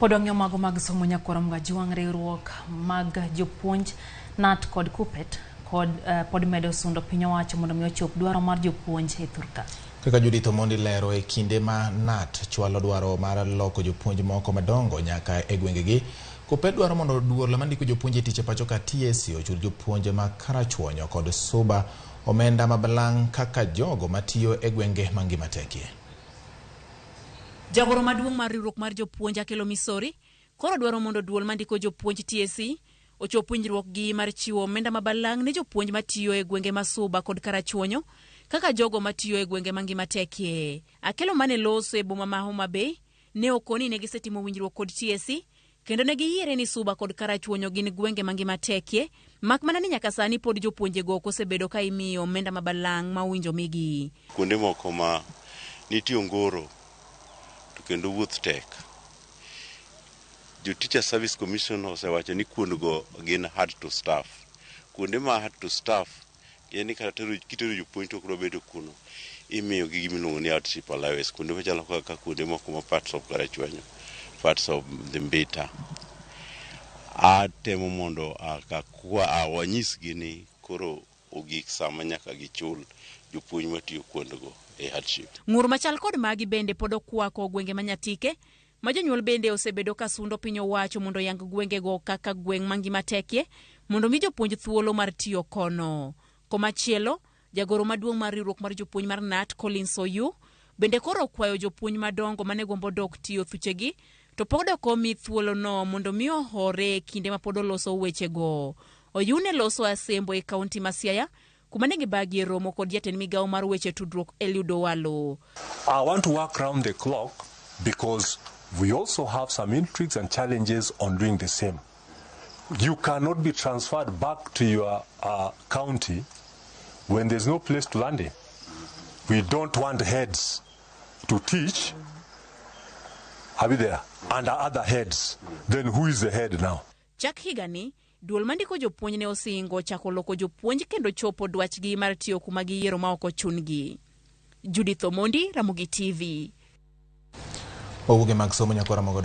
Podong'yo mago mag somo nyakoro mga jiwang riwruok mag jopuonj nat kod kupet kod pod medo sundo piny owacho mondo mi ochop dwaro mar jopuonj e thurka. Kaka Judith Omondi lero e kinde ma nat chwalo dwaro mar loko jopuonj moko madongo nyaka e gwengegi, kupet dwaro mondo duol mandiko jopuonj e tich e pacho ka TSC ochul jopuonj ma Karachuonyo kod Suba omenda mabalang kaka jogo matiyo e gwenge mangima tekie. Jagoro maduong' mar riwruok mar jopuonj Akelo Misori koro dwaro mondo duol mandiko jopuonj TSC ochop winjruok gi mar chiwo omenda mabalang ne jopuonj matiyo e gwenge ma Suba kod Karachuonyo kaka jogo matiyo e gwenge mangima tekie. Akelo mane loso e boma ma Homa Bay ne okoni ne gisetimo winjruok kod TSC kendo ne giyiere ni Suba kod Karachuonyo gin gwenge mangima tekie, mak mana ni nyaka sani pod jopuonje go kosebedo ka imiyo omenda mabalang ma winjo migi. Kuonde moko ma nitie ongoro kendo wuoth tek. Jo Teacher Service Commission osewacho ni kuondgo gin hard to staff. Kuonde ma hard to staff yani kitero jopuonj to kuro bedo kuno imiyo gi gimiluongo ni hardship allowance. Kuonde machalo kaka kuonde moko ma parts of Karachuonyo, parts of the Mbita. Atemo mondo wanyisgi ni koro ogik sama nyaka gichul jopuonj matiyo kuondgo e hardship. Ng'ur machal kod magi bende pod okwako gwenge manyatike ma jonyuol bende osebedo ka sundo piny owacho mondo yang gwenge go kaka gweng mangima tekie mondo mi jopuonj thuolo mar tiyo kono. Komachielo, jagoro maduong' mar riwruok mar jopuonj mar NAT Collins Oyu bende koro okwayo jopuonj madongo mane gombo dok tiyo thuchegi to pod okomi thuolo no mondo mi ohore kinde ma pod oloso weche go. Oyu ne loso asembo e kaunti ma Siaya kuma ne gibagie romo kod jatend migawo mar weche tudruok Eliudo Walo. I want to work round the clock because we also have some intrigues and challenges on doing the same. You cannot be transferred back to your county when there's no place to land in. We don't want heads to teach. Have you there? Under other heads. Then who is the head now? Chak higani, duol mandiko jopuonj ne osingo chako loko jopuonj kendo chopo dwachgi mar tiyo kuma giyiero ma ok ochungi. Judith Omondi, Ramogi TV. Owuoge mag somo nyakoro Ramogi